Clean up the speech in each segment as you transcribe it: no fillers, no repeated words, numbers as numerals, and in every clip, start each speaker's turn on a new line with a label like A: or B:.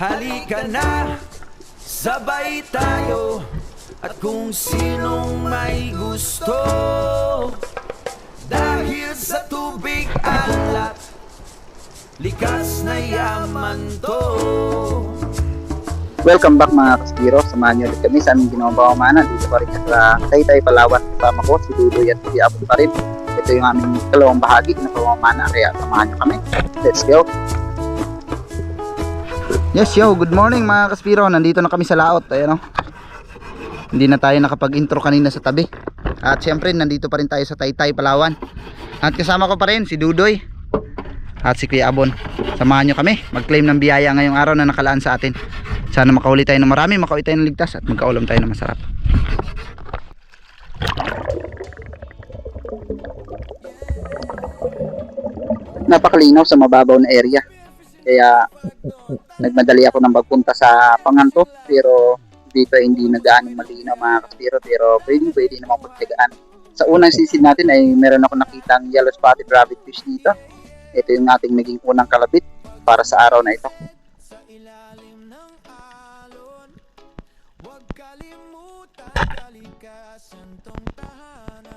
A: Halika na, sabay tayo. At kung sinong may gusto, dahil sa tubig alat, likas na yaman to.
B: Welcome back mga kaspiro. Samahan niyo ulit kami sa aming ginawang pamamana. Dito pa rin sa Taytay, Palawan. Kasama ko si Dudoy at si Abon pa rin. Ito yung aming kalawang bahagi ng pamamana. Kaya samahan niyo kami. Let's go! Yes yo, good morning mga kaspiro. Nandito na kami sa laot. Ayan o. Hindi na tayo nakapag-intro kanina sa tabi. At syempre nandito pa rin tayo sa Taytay, Palawan. At kasama ko pa rin si Dudoy at si Kuya Abon. Samahan nyo kami mag-claim ng biyaya ngayong araw na nakalaan sa atin. Sana makauli tayo ng marami, makauwi tayo ng ligtas, at magkaulam tayo ng masarap. Napakalinaw sa mababaw na area. Kaya nagmadali ako ng magpunta sa Panganto. Pero dito hindi nagaano malinaw mga kaspiro. Pero pwede naman pagtagaan. Sa unang sisid natin ay meron ako nakitang yellow spotted rabbit fish dito. Ito yung ating naging unang kalabit para sa araw na ito.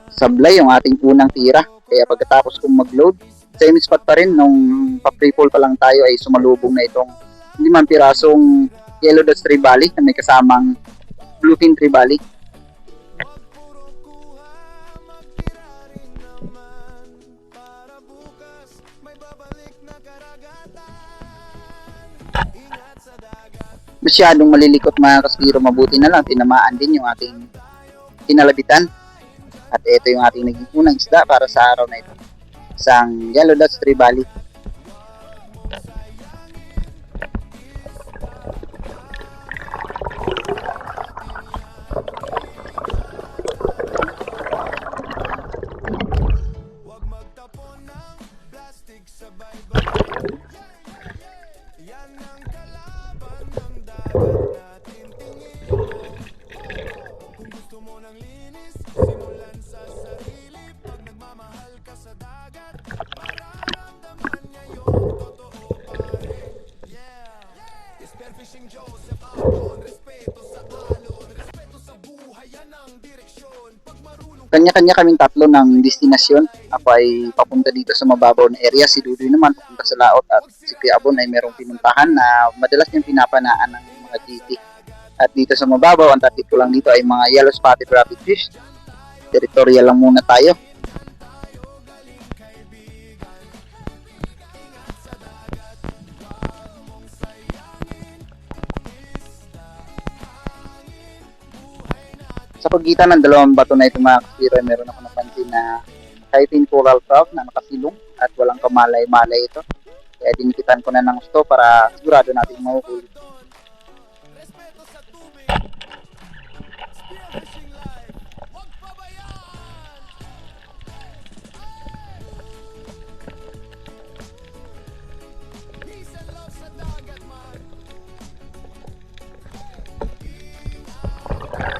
B: Sablay yung ating unang tira. Kaya pagkatapos kong mag-load, same spot pa rin nung pa-free-fall pa lang tayo ay sumalubong na itong 5 pirasong yellow dust trevally na may kasamang bluefin trevally. Masyadong malilikot mga kaspiro, mabuti na lang tinamaan din yung ating kinalabitan. At ito yung ating naging unang isda para sa araw na ito, isang yellow dust trevally. Kanya-kanya kaming tatlo ng destinasyon. Ako ay papunta dito sa mababaw na area. Si Dudoy naman papunta sa laot. At si Kuya Abon ay merong pinuntahan na madalas yung pinapanaan ng mga GT. At dito sa mababaw, ang target ko lang dito ay mga yellow spotted rabbit fish. Territorial lang muna tayo. Sa pagitan ng dalawang bato na ito mga kaspiro, meron ako napansin na Philippine coral trout na nakasilong at walang kamalay-malay ito. Kaya dinikitan ko na ng gusto para sigurado natin mahuhuli.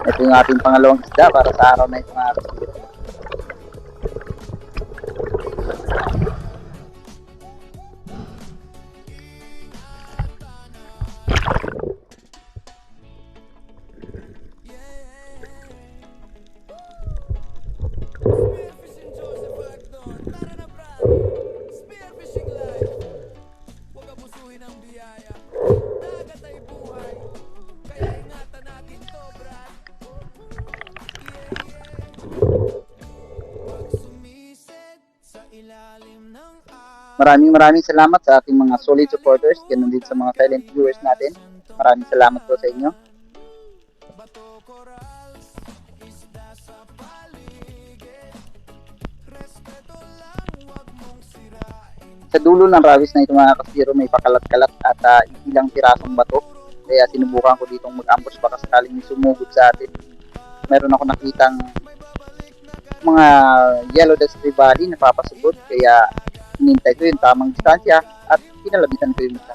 B: Ito yung ating pangalawang isda para sa araw na ito mga kaspiro. Maraming salamat sa ating mga solid supporters, ganun din sa mga silent viewers natin. Maraming salamat po sa inyo. Sa dulo ng rawis na ito mga kaspiro, may pakalat-kalat at ilang pirasong bato. Kaya sinubukan ko ditong mag-ambush baka sakaling may sumugod sa atin. Meron ako nakitang mga yellow dust trevally na papasugod, kaya hinintay ko yung tamang distansya at pinalabitan ko yung isa.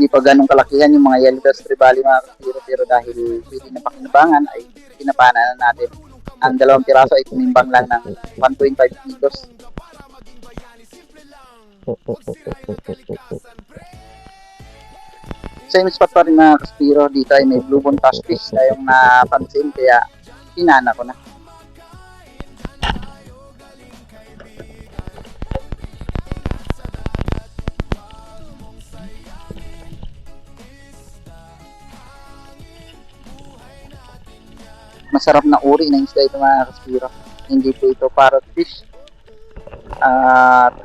B: Hindi pa ganun kalakihan yung mga yellow dust trevally mga kaspiro, pero dahil pwede na pakinabangan ay pinapana na natin. Ang 2 piraso ay tumimbang lang ng 1.5 kilos. Same spot pa rin mga kaspiro, dito ay may blue bone fish tayong napansin, kaya pinana ko na. Masarap na uri ng isda ito mga kaspiro. Hindi po ito parrot fish at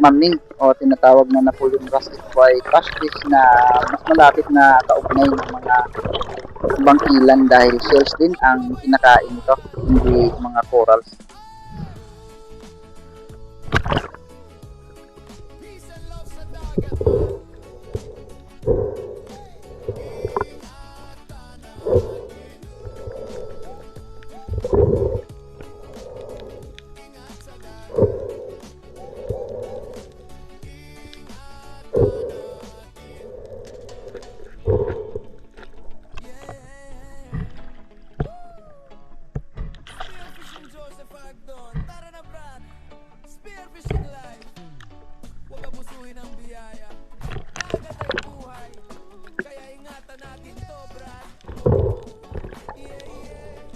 B: maming o tinatawag na Napoleon Ross. Ito ay crush fish na mas malapit na kaugnay ng mga bangkilan dahil shells din ang kinakain nito, hindi mga corals.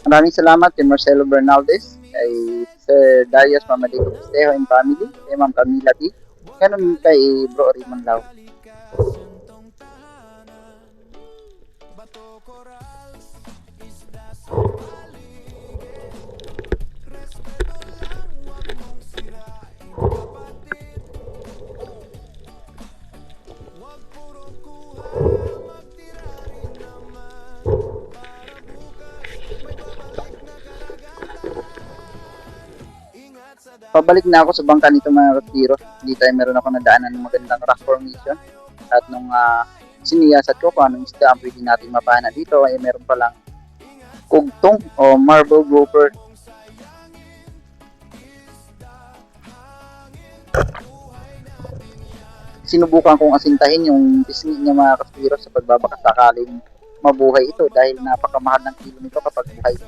B: Maraming salamat kay Marcelo Bernaldez, kay Sir Darius Mamadico Pistejo and family, kay Ma'am Camila T, ganun kay Bro Raymond Lau. Pabalik na ako sa bangka nito mga kaspiro. Dito ay meron ako nadaanan ng magandang rock formation. At nung siniyasat ko kung anong isda ang pwede natin mapana dito, ay meron palang kugtong o marble grouper. Sinubukan kong asintahin yung pisngi niya mga kaspiro sa pagbabakasakaling mabuhay ito dahil napakamahal ng kilo nito kapag buhay.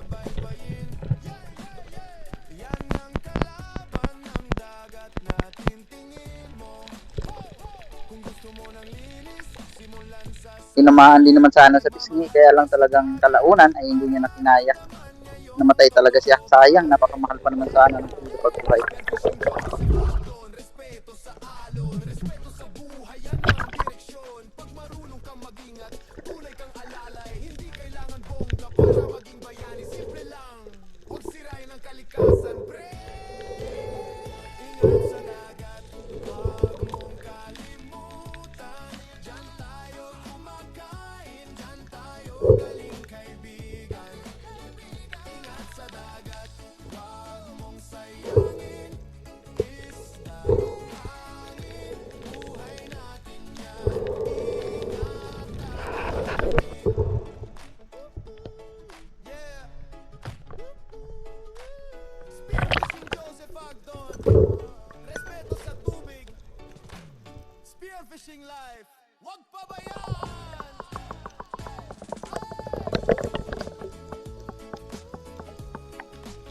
B: Tinamaan din naman sana sa pisngi, kaya lang talagang kalaunan ay hindi niya nakinaya. Namatay talaga siya. Sayang, napakamahal pa naman sana ng kilo pag buhay.
A: Spearfishing life, wag pabayaan!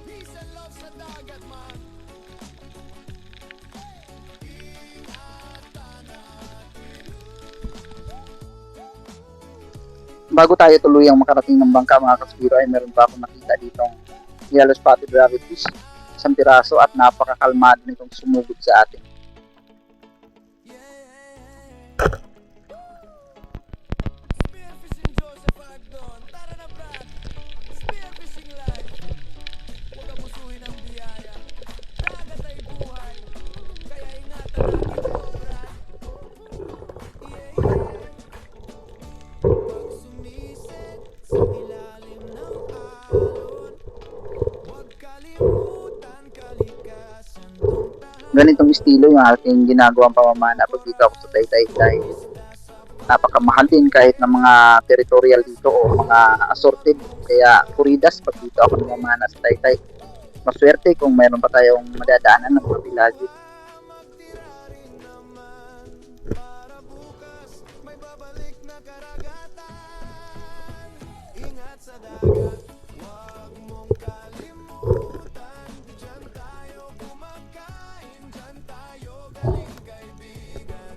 A: Peace and love sa dagat man.
B: Bago tayo tuluyang makarating ng bangka mga kaspiro, ay meron pa akong nakita ditong yellow spotted rabbitfish, 1 piraso, at napakakalmado nitong sumugod sa atin.
A: Spearfishing Joseph Agdon, tara na Brad. Spearfishing life, huwag abusuhin ang biyaya. Dagat ay buhay, kaya ingatan natin ito Brad. Pag sumisid sa ilalim ng alon, huwag kalimutan kalikasan tong
B: Ganitong estilo yung aking ginagawang pamamana pag dito ako sa Taytay dahil napakamahal din kahit ng mga territorial dito o mga assorted. Kaya kuridas pag dito ako namamana sa Taytay. Maswerte kung mayroon pa tayong madadaanan ng mga bilagi.
A: babalik na karagatan. Ingat sa dagat, huwag mong kalimutan. Diyan tayo kumakain, diyan tayo galing kaibigan.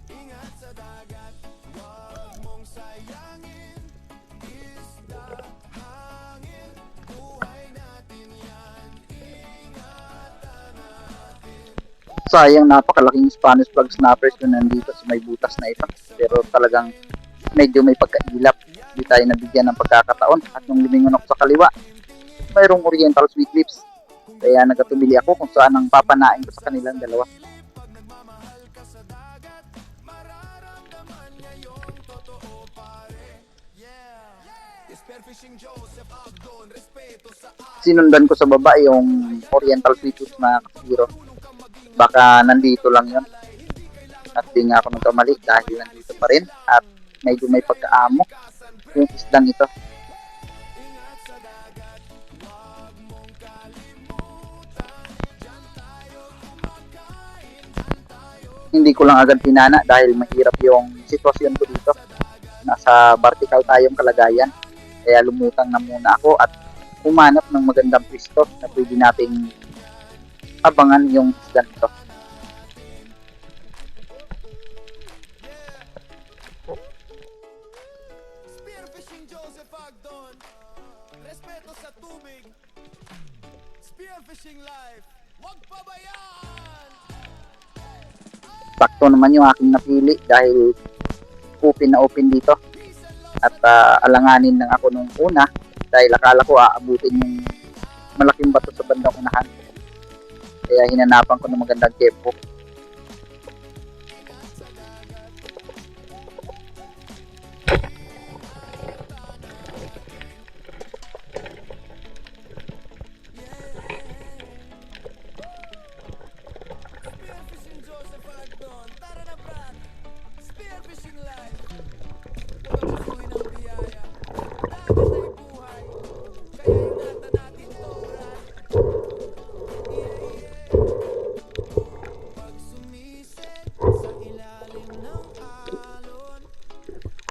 A: Ingat sa dagat, huwag mong sayangin. Isda, hangin, buhay natin yan. Ingatan natin.
B: Sayang, napakalaking Spanish flag snappers na nandito sa may butas na ito. Pero talagang medyo may pagkailap. Hindi tayo nabigyan ng pagkakataon. At nung lumingon ako sa kaliwa, mayroong oriental sweet lips. Kaya nagatumili ako kung saan ang papanain ko sa kanilang dalawa.
A: Pag nagmamahal ka sa dagat, mararamdaman niya yung totoo pare. Yeah. Spearfishing Joseph Abdon, respeto sa
B: Sinundan ko sa baba yung oriental sweet lips na kasiro. Baka nandito lang yun. At di nga ako nagkamali dahil nandito pa rin. At medyo may pagkaamo yung islang ito.
A: ingat sa dagat, huwag mong kalimutan. Diyan tayo kumakain, diyan tayo.
B: Hindi ko lang agad pinana dahil mahirap yung sitwasyon ko dito. Nasa vertical tayong kalagayan. Kaya lumutang na muna ako at humanap ng magandang pwesto na pwede nating abangan yung islang ito.
A: Spearfishing Joseph Agdon, respeto sa tubig. Spearfishing life, huwag pabayaan.
B: Sakto naman yung aking napili dahil open na open dito.
A: Peace and love
B: At alanganin lang ako nung una dahil akala ko aabutin yung malaking bato sa bandang unahan. Kaya hinanapan ko ng magandang tempo.
A: Spearfishing Joseph Agdon, tara na brad. Spearfishing life, huwag abusuhin ang biyaya. Dagat ay buhay, kaya ingatan natin to brad. Pag sumisid sa ilalim ng alon,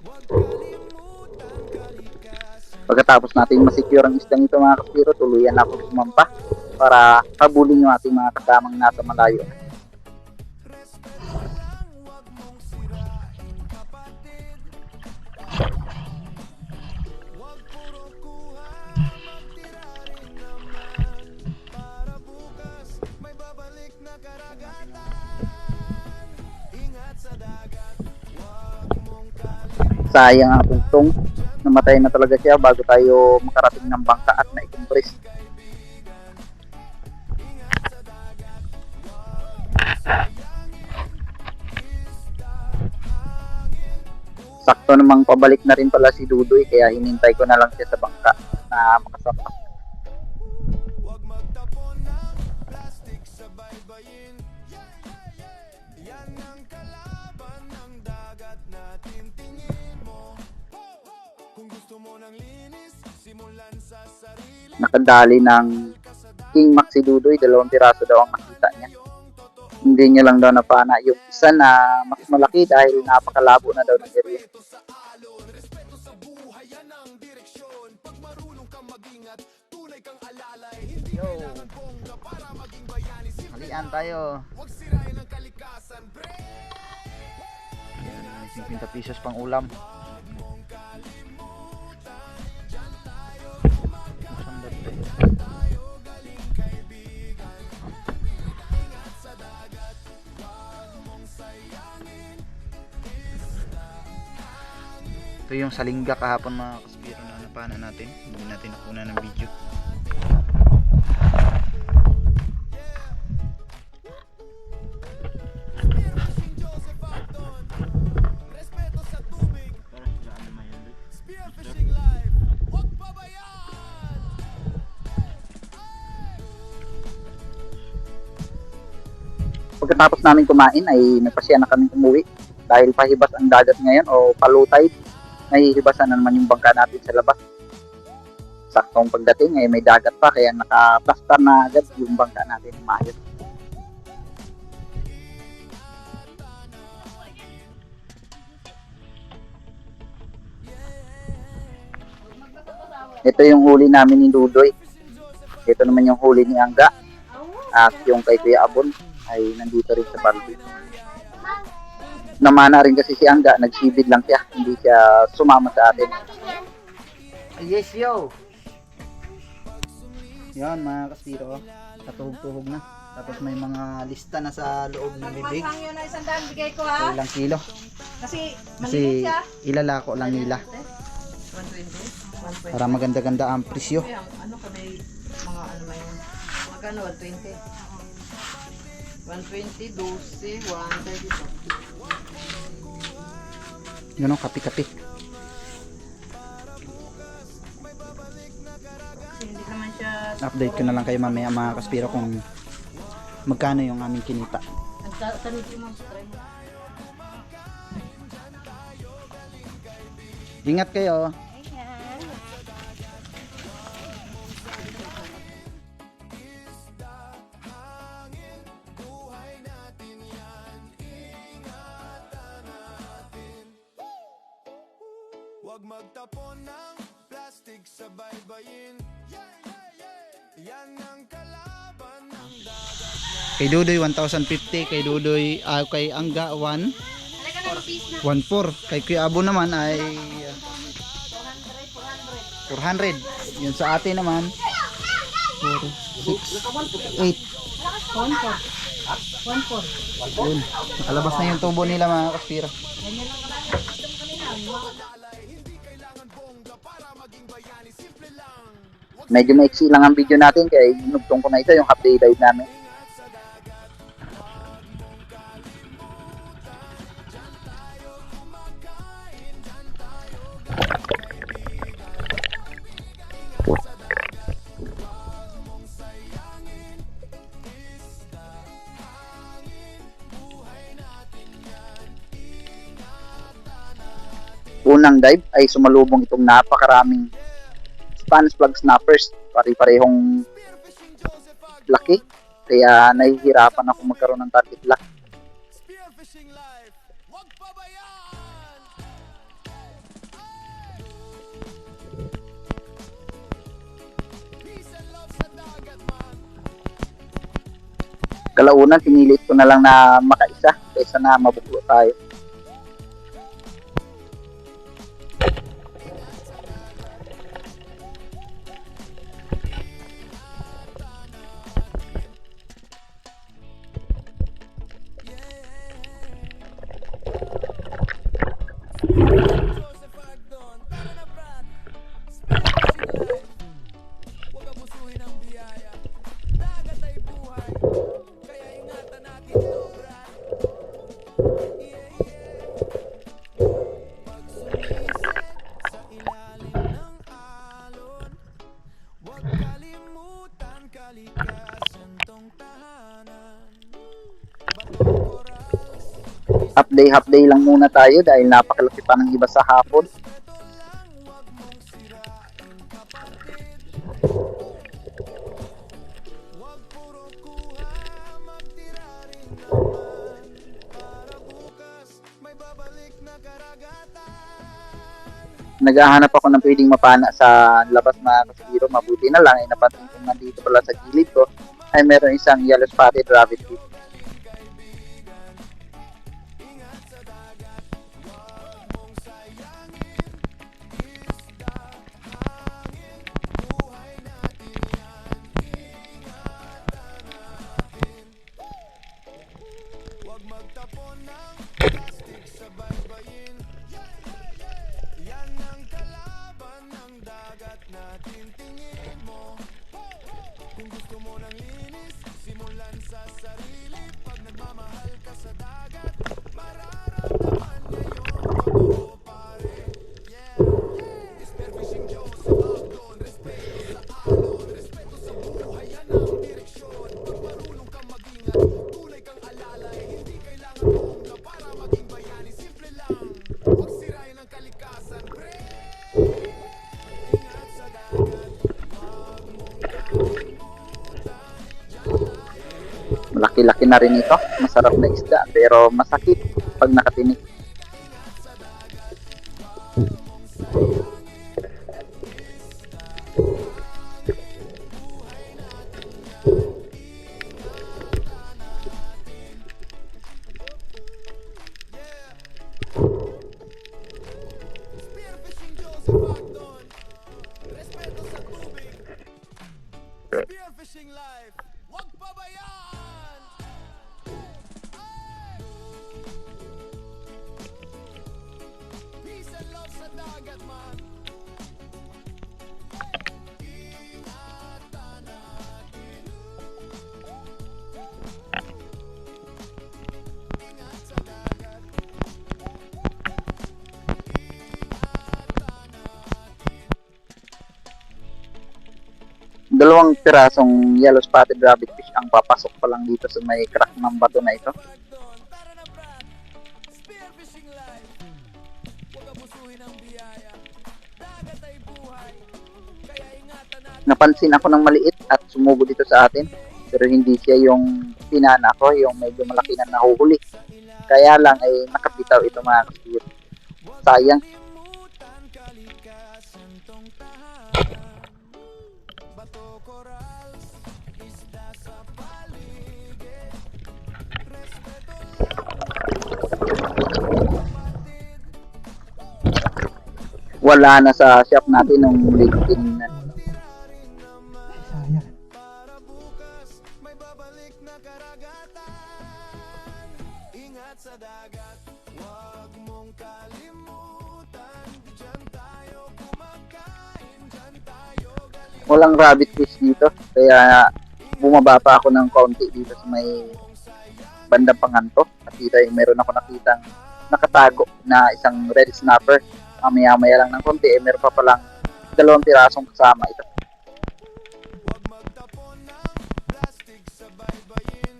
A: huwag kalimutan kalikasan.
B: Pagkatapos natin masecure ang islang ito mga kaspiro, tuluyan na ako sumampa para habulin yung ating mga kasamang nasa malayo.
A: Respeto lang, huwag mong sirain kapatid. Huwag puro kuha, magtira rin naman. Para bukas, may babalik na karagatan. Ingat sa dagat, huwag mong kalimutan.
B: Sayang ang tungtong, namatay na talaga siya bago tayo makarating ng bangka at naikumpres.
A: Ingat sa dagat, huwag mong sayangin. Isda, hangin,
B: Sakto namang pabalik na rin pala si Dudoy kaya hinintay ko na lang siya sa bangka na makasama.
A: huwag magtapon ng plastic sa baybayin. Yan ang kalaban ng dagat natin, tingin mo. Kung gusto mo ng linis, simulan sa sarili.
B: Nakadali ng King Max si Dudoy, 2 piraso daw ang nakita niya. Hindi niya lang daw napana yung isa na mas malaki dahil napakalabo na daw ng area.
A: Respeto sa alon, respeto sa buhay, yan ang direksyon. Pag marunong kang mag-ingat, tunay kang alalay. Hindi kailangan bongga para maging bayani. Simple
B: Halian
A: lang,
B: tayo.
A: huwag sirain ang kalikasan, bre.
B: May 50 pesos pang ulam. Ito yung salingga kahapon mga kaspiro na napana natin. Hindi natin nakuna ng video.
A: Spearfishing Joseph Agdon, respeto sa tubig. Spearfishing life, huwag pabayaan.
B: Pagkatapos namin kumain ay nagpasya na kami umuwi dahil pahibas ang dagat ngayon o low tide. Nahihibasan na naman yung bangka natin sa labas. Saktong pagdating ay may dagat pa kaya nakaplastar na agad yung bangka natin ng maayos. Ito yung huli namin ni Dudoy. Ito naman yung huli ni Angga. At yung kay Kuya Abon ay nandito rin sa balde. Namana rin kasi si Angga, nagsibid lang siya. Hindi siya sumama sa atin. Yes, yo! Yan mga kaspiro, katuhog-tuhog na. Tapos may mga lista na sa loob ng bibig.
C: Pag yun na 100 bigay ko ha.
B: Ilang kilo.
C: Kasi
B: Kasi
C: maliit siya.
B: ilalako lang nila
C: 120.
B: para maganda-ganda ang presyo.
C: Ano ka may mga ano ba yun? Magkano 120? 120, 12, 130.
B: Yun o, kapi-kapi.
C: Kasi hindi naman siya
B: Update ko na lang kayo mamaya mga kaspiro kung magkano yung aming kinita.
C: tanong mo sa try mo.
B: Ingat kayo.
A: Huwag magtapon ng plastic sa baybayin. Yan ang kalaban ng dagat.
B: Kay Dudoy 1,050, kay Dudoy kay Angga 1 1,400, kay Kuya Abo naman ay 400. Yun sa atin naman 4, 6, 8. Yun, nakalabas na yung tubo nila mga kaspira. Medyo maiksi lang ang video natin kaya inugtong ko na ito yung half day live namin. Unang dive ay sumalubong itong napakaraming Spanish flag snappers, pare-parehong laki, kaya nahihirapan ako magkaroon ng target lock.
A: Spearfishing life, huwag pabayaan! Peace and love sa dagat man.
B: Kalaunan pinilit ko na lang na makaisa kaysa na mabuklo tayo.
A: Joseph Agdon, tara na Brad. Spearfishing life, huwag abusuhin ang biyaya. Dagat ay buhay, kaya ingatan natin to Brad. Yeah, Pag sumisip sa ilalim ng alon, huwag kalimutan kalikasan tong tahanan. Batong corals,
B: Half day lang muna tayo dahil napakalaki pa ng iba sa hapon.
A: ito lang, huwag mong sirain kapatid. Huwag puro kuha, magtira rin naman. Para bukas, may babalik na karagatan.
B: Naghahanap ako ng pwedeng mapana sa labas mga kaspiro. Mabuti na lang ay napansin kong nandito pala sa gilid ko ay meron isang yellow spotted rabbit tip.
A: Huwag magtapon ng plastic sa baybayin. Yan ang kalaban ng dagat natin. Tingin mo, kung gusto mo ng linis, simulan sa sarili. Pag nagmamahal ka sa dagat, mararamdaman niya yung totoo pare. Yeah, Spearfishing Joseph Agdon, respeto sa alon, respeto sa buhay, yan ang direksyon. Pag marunong kang mag-ingat, tunay kang alalay, hindi kailangan bongga para maging bayani. Simple lang, huwag sirain ang kalikasan, pre. Ingat sa dagat, huwag mong kalimutan.
B: Malaki-laki na rin ito. Masarap na isda pero masakit pag nakatinik.
A: sa dagat man. Ingatan natin. Ingat sa dagat.
B: Dalawang pirasong yellow spotted rabbit fish ang papasok pa lang dito sa may crack ng bato na ito.
A: Pagdon, tara na brad. Spearfishing live. Huwag abusuhin ang biyaya. Dagat ay buhay. Kaya ingatan natin.
B: Napansin ako ng maliit at sumugod dito sa atin. Pero hindi siya yung pinana ko, yung medyo malaki na nahuhuli. Kaya lang ay nakabitaw ito mga kaspiro. Sayang.
A: Kalimutan kalikasan tong tahanan. Bato, corals, isda sa paligid. Respeto kapatid.
B: Wala na sa shop natin nung late na.
A: Tira rin naman. Para bukas may babalik na karagatan. Ingat sa dagat, wag mong kalimutan. Diyan tayo kumakain, diyan tayo galing.
B: Walang rabbit fish dito. Kaya bumaba pa ako ng kaunti dito sa may bandang panganto. At dito ay meron ako nakitang nakatago na isang red snapper. Maya-maya lang ng konti, meron pa palang 2 pirasong kasama ito.
A: Wag magtapon ng plastic sa baybayin.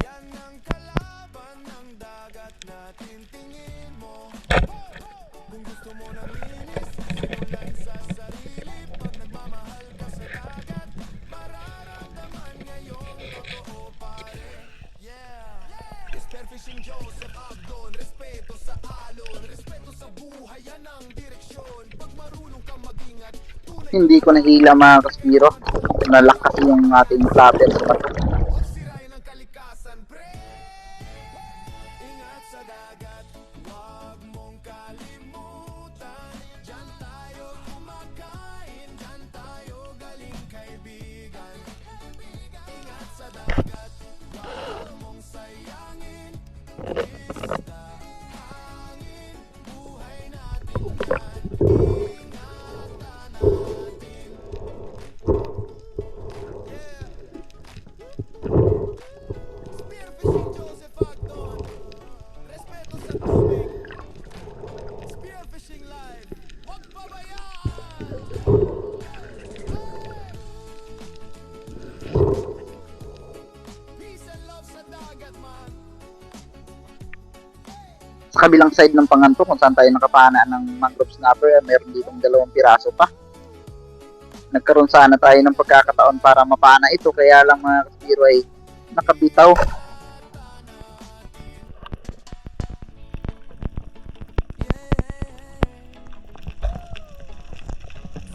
A: Yan ang kalaban ng dagat natin, tingin mo. Kung gusto mo ng linis, simulan sa sarili. Pag nagmamahal ka sa dagat, mararamdaman ngayong totoo pare. Yeah! Spearfishing Joseph Abdon, respeto sa alon, respeto sa buhay, yan ang direksyon. Pag marunong kang mag-ingat, tunay
B: Hindi ko nahila mga kaspiro. Nalakas yung ating flatter sa bato.
A: huwag sirain ang kalikasan, pre. Ingat sa dagat, huwag mong kalimutan. Diyan tayo kumakain, diyan tayo galing kaibigan. Ingat sa dagat, huwag mong sayangin. Isda, hangin, buhay natin yan. Ingatan natin. Spearfishing Joseph Agdon. Respeto sa tubig. Spearfishing live. Huwag pabayaan. Peace and love sa dagat man.
B: Sa kabilang side ng panganto kung saan tayo nakapana ng mangrove snapper, meron ditong 2 piraso pa. Nagkaroon sana tayo ng pagkakataon para mapana ito, kaya lang mga kaspiro ay nakabitaw.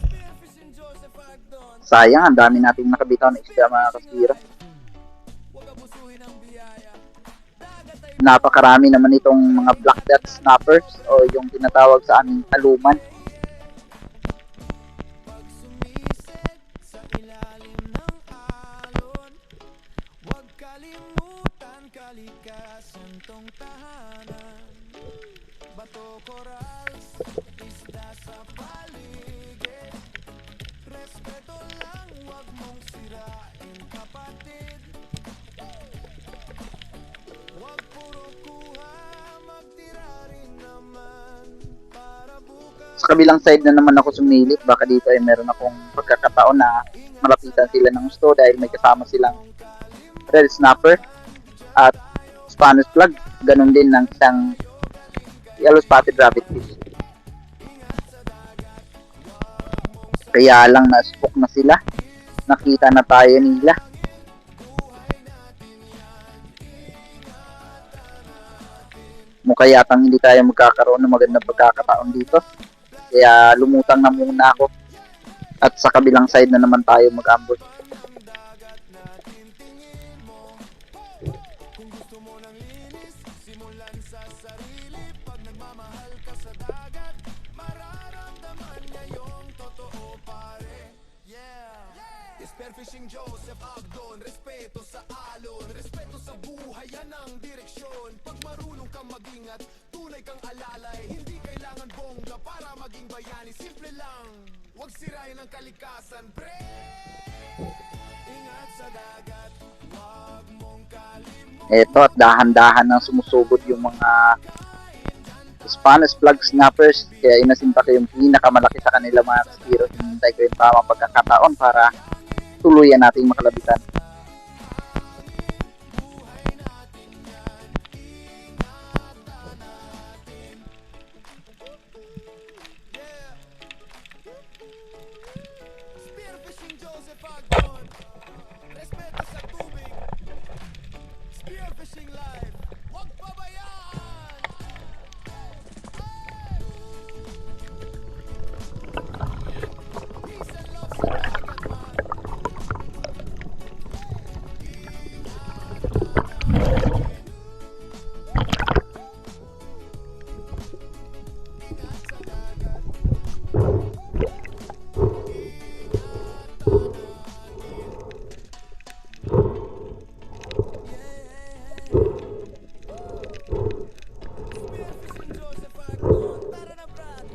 A: Spearfishing Joseph Agdon.
B: Sayang, ang dami nating nakabitaw na isda mga kaspiro.
A: Huwag abusuhin ang biyaya. Dagat ay
B: Napakarami naman itong mga black dot snappers o yung tinatawag sa aming aluman.
A: pag sumisid sa ilalim ng alon. Huwag kalimutan kalikasan tong tahanan. Bato, corals, isda sa paligid. Respeto lang, huwag mong sirain kapatid. Huwag puro kuha, magtira rin naman. Para bukas
B: Sa kabilang side na naman ako sumilip, baka dito ay meron akong pagkakataon na malapitan sila ng gusto dahil may kasama silang red snapper at Spanish plug. Ganon din ng isang yellow spotted rabbit fish. Kaya lang na-spook na sila. Nakita na tayo nila. Mukha yatang hindi tayo magkakaroon ng magandang pagkakataon dito. Kaya lumutang na muna ako. At sa kabilang side na naman tayo mag-ambush.
A: dagat natin, tingin mo. Kung gusto mo ng linis, simulan sa sarili. Pag nagmamahal ka sa dagat, mararamdaman ngayong totoo pare. Yeah! Spearfishing Joseph Agdon, respeto sa alon, respeto sa buhay, yan ang direksyon. Pag marunong kang mag-ingat, tunay kang alalay, hindi kailangan Huwag sirain ang kalikasan, pre. Ingat sa dagat, huwag mong kalimutan.
B: Eto, at dahan-dahan nang sumusugod yung mga Spanish flag snappers. Kaya inasinta ko yung pinakamalaki sa kanila mga kaspiro. Hinintay ko yung tamang pagkakataon para tuluyan nating makalabitan.
A: Spearfishing Joseph Agdon. Respeto sa tubig. Spearfishing live. Huwag pabayaan. Peace and love sa dagat, man. Ingat sa dagat. Spearfishing Joseph Agdon. Tara na, Brad.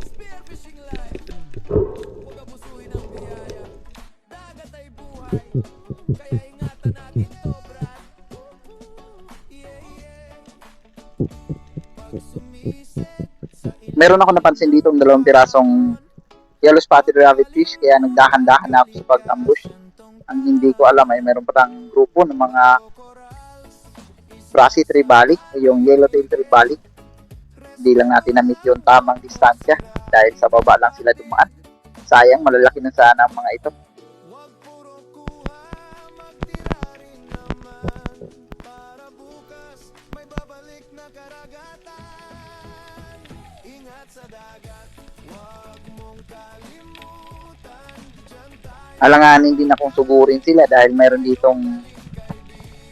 A: Spearfishing live. Huwag abusuhin ang biyaya. Dagat ay buhay. Kaya ingatan natin to, Brad. Yeah, yeah. Pag sumiset sa
B: Meron ako napansin dito ng 2 pirasong yellow spotted rabbit fish, kaya nagdahan-dahan na ako sa pag-ambush. Ang hindi ko alam ay meron pa tang grupo ng mga brassy tribali o yung yellowtail tribali. Hindi lang natin na-meet yung tamang distansya dahil sa baba lang sila dumaan. Sayang, malalaki na sana ang mga ito.
A: Huwag puro kuha, magtira rin naman. Para bukas, may babalik na karagatan. Ingat sa dagat, huwag mong kalimutan. Diyan tayo.
B: Alanganin din akong sugurin sila dahil meron ditong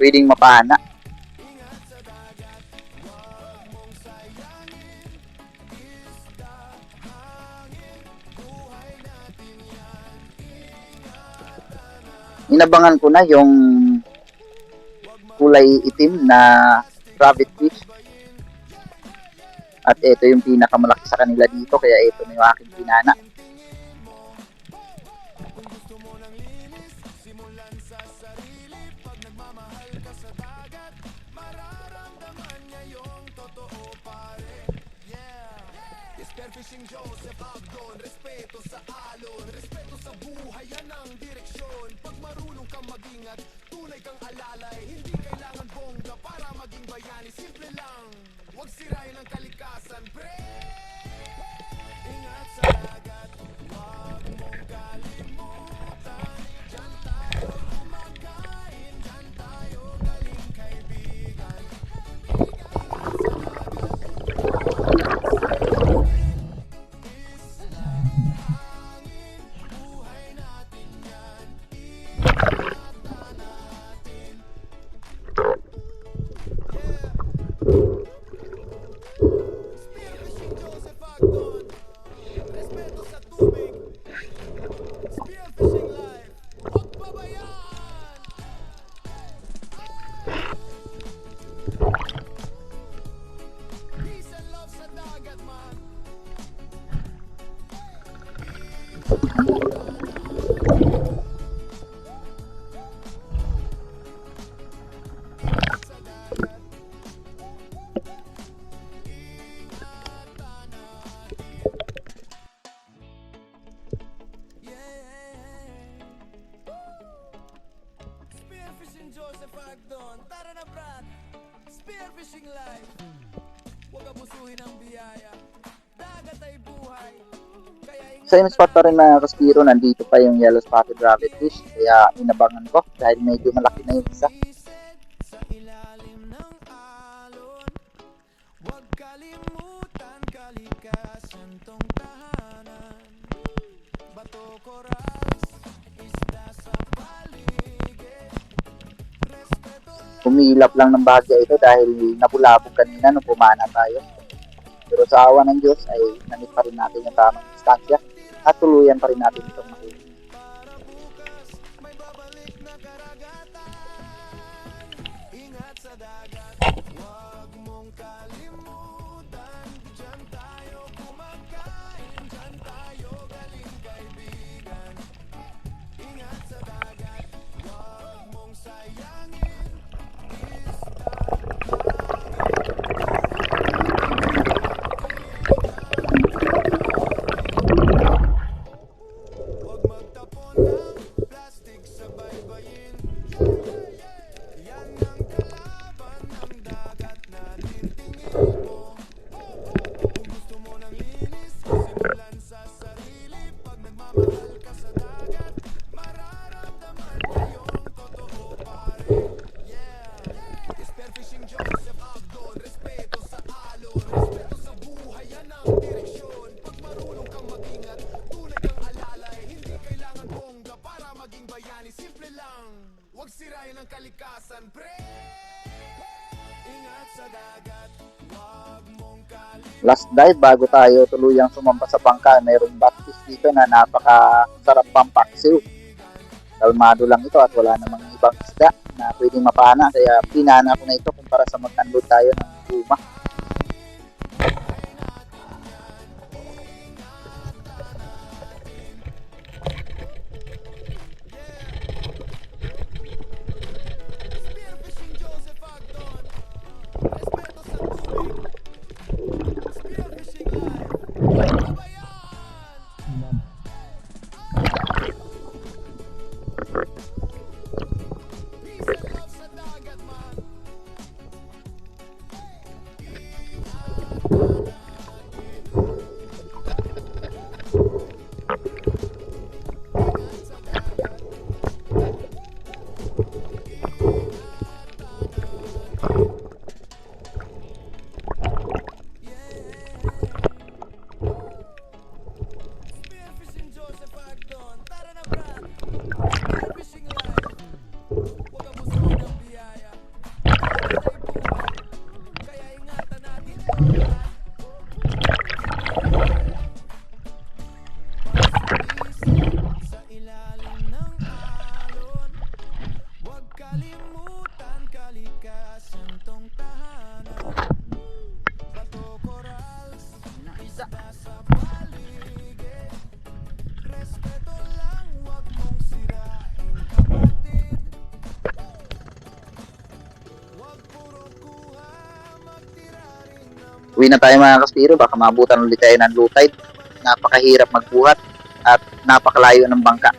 B: pwedeng mapana.
A: Ingat sa dagat, huwag mong sayangin. Isda, hangin, buhay natin yan. Ingatan na.
B: Inabangan ko na yung kulay itim na rabbit fish. At ito yung pinakamalaki sa kanila dito, kaya ito na yung aking pinana.
A: Kung gusto mo ng linis, simulan sa sarili. Pag nagmamahal ka sa dagat, mararamdaman niya yung totoo, pare. Yeah! Spearfishing Joseph Agdon. Respeto sa alon, respeto sa buhay, yan ang direksyon. Pag marunong kang mag-ingat, tunay kang alalay. Hindi kailangan bongga para maging bayani. Simple lang, huwag sirain ang kalikasan, pre. Ingat sa dagat, huwag mong kalimutan. Diyan tayo kumakain, diyan tayo galing kaibigan. Ingat sa dagat, isla, hangin, buhay natin yan. Ingatan natin. Yeah! Spearfishing Joseph Agdon. Respeto sa tubig. Spearfishing live. Huwag pabayaan. Peace and love sa dagat, man. Sa dagat. Ingatan natin. Yeah. Spearfishing Joseph Agdon. Tara na, Brad. Spearfishing live. Huwag abusuhin ang biyaya. Dagat ay buhay. Kaya
B: Same spot pa rin mga kaspiro, nandito pa yung yellow spotted rabbit fish, kaya inabangan ko dahil medyo malaki na yung isa.
A: Isip sa ilalim ng alon. Huwag kalimutan kalikasan tong tahanan. Bato, corals, isda sa paligid. Respeto lang.
B: Umilap lang ng bahagya ito dahil nabulabog kanina nung pumana tayo. Pero sa awa ng Diyos ay namit pa rin natin yung tamang distansya at tuluyan pa rin natin itong mahuli.
A: Para bukas, may babalik na karagatan. Ingat sa dagat, huwag mong kalimutan. Diyan tayo kumakain, diyan tayo galing kay
B: Last dive bago tayo tuluyang sumampa sa bangka, mayroong batis dito na napaka-sarap pampaksiw. Kalmado lang ito at wala namang ibang isda na pwedeng mapana, kaya pinana ko na ito kumpara sa mag-unload tayo ng luma.
A: Spearfishing Joseph Agdon. Respeto sa tubig. Spearfishing live. Ano ba yan? Peace and love sa dagat, man. Spearfishing Joseph Agdon. Tara na, brad. Spearfishing live. Huwag abusuin ng biyaya. Dagat ay buhay. Kaya ingatan natin to, brad. Pagsulisip sa ilalim ng alon. Huwag kalimutan kalikasan tong tahanan. Bato corals, isda sa paligid. Respeto lang, huwag mong sirain, kapatid. Huwag puro kuha, magtira rin naman.
B: Uwi na tayo mga kaspiro, baka maabutan ulit tayo ng low tide. Napakahirap magbuhat at napakalayo ng bangka.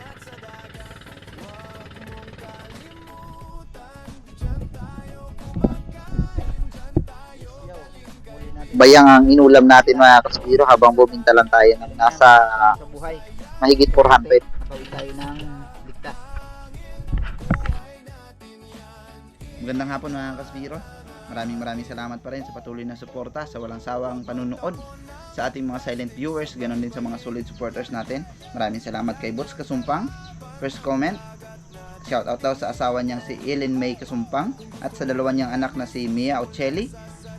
B: Bayang ang inulam natin mga kaspiro habang bumintalan tayo ng nasa
C: Sa buhay.
B: mahigit 400.
C: Nakauwi tayo ng ligtas.
B: Magandang hapon mga kaspiro. Maraming salamat pa rin sa patuloy na suporta, sa walang sawang panunood, sa ating mga silent viewers, ganon din sa mga solid supporters natin. Maraming salamat kay Boots Kasumpang. First comment, shout out daw sa asawa niyang si Ellen May Kasumpang at sa dalawa niyang anak na si Mia Ocelli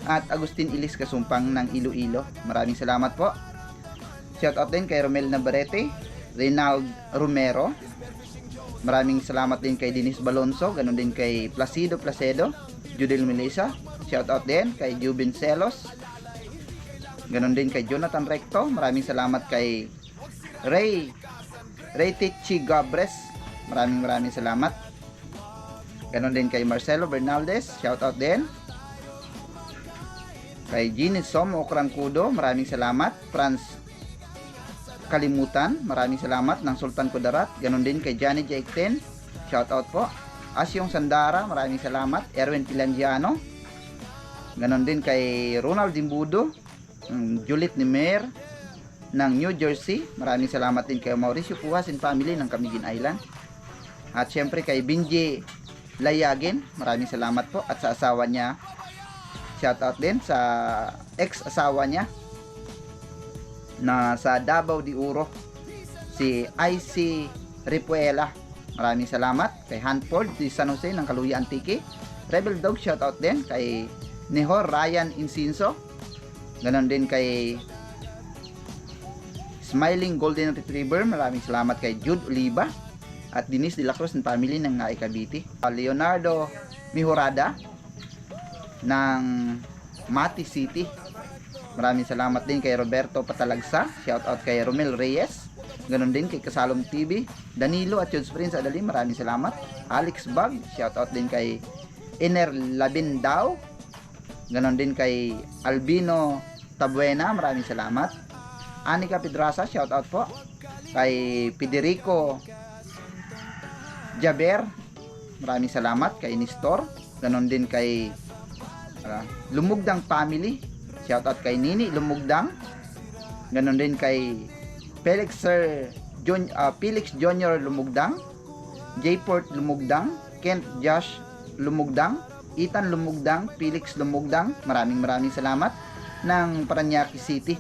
B: at Agustin Ilis Kasumpang ng Iloilo. Maraming salamat po. Shout out din kay Romel Navarrete, Reynald Romero. Maraming salamat din kay Denise Balonso, ganon din kay Placido Placedo, Judel Melissa. Shout out din kay Jubin Celos. Ganon din kay Jonathan Recto. Maraming salamat kay Ray Tichi Gabres. Maraming salamat. Ganon din kay Marcelo Bernaldez. Shout out din kay Ginny Som Okrangkudo. Maraming salamat. Franz Kalimutan. Maraming salamat ng Sultan Kudarat. Ganon din kay Johnny Jackten. Shout out po. Asyong Sandara, maraming salamat. Erwin Pilangiano. Ganon din kay Ronald Dimbudo, Juliet Nimer ng New Jersey. Maraming salamat din kay Mauricio Pujas and family ng Camiguin Island. At syempre kay Binji Layagin, maraming salamat po. At sa asawa niya, shout out din sa ex-asawa niya na sa Davao de Oro, si IC Ripuela. Maraming salamat kay Hanford di San Jose ng Kaluya Antique. Rebel Dog, shout out din kay Nehor Ryan Insinso. Ganon din kay Smiling Golden Retriever. Maraming salamat kay Jude Oliva at Denise de la Cruz and family ng Naay Cavite. Leonardo Mihorada ng Mati City. Maraming salamat din kay Roberto Patalagsa. Shout out kay Romel Reyes. Ganon din kay Kasalom TV, Danilo at Judes Prince Adali. Maraming salamat. Alex Bag, shout out din kay Iner Labindao. Ganon din kay Albino Tabuena. Maraming salamat. Anika Pedraza, shout out po. Kay Federico Jaber. Maraming salamat kay Nestor. Ganon din kay Lumugdang family. Shout out kay Nini Lumugdang. Ganon din kay Felix Junior Lumugdang, Jayport Lumugdang, Kent Josh Lumugdang, Ethan Lumugdang, Felix Lumugdang. Maraming salamat ng Paranaque City.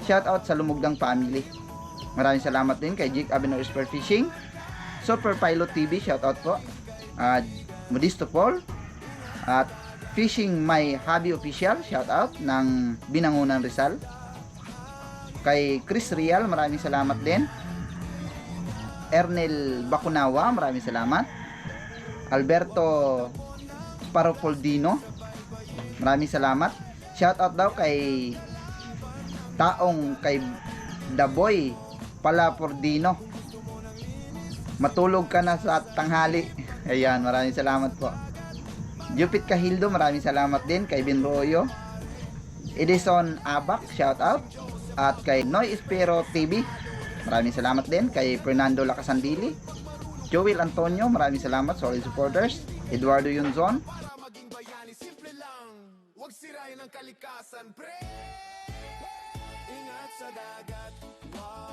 B: Shout out sa Lumugdang family. Maraming salamat din kay Jake Abenor Spear Fishing, Super Pilot TV, shout out po. Modisto Paul at Fishing My Hobby Official, shout out ng Binangunan Rizal. Kay Chris Rial, maraming salamat din. Ernel Bacunawa, maraming salamat. Alberto Paropoldino, maraming salamat. Shout out daw kay taong kay Daboy Palapordino. Matulog ka na sa tanghali. Ayan, maraming salamat po. Jupit Kahildo, maraming salamat din. Kay Binroyo, Edison Abak, shout out. At kay Noy Espero TV, maraming salamat din. Kay Fernando Lacasandili, Joel Antonio, maraming salamat, solid supporters. Eduardo Yunzon,
D: Para maging bayani, simple lang. Huwag sirain ang kalikasan, pre. Ingat sa dagat. Wow.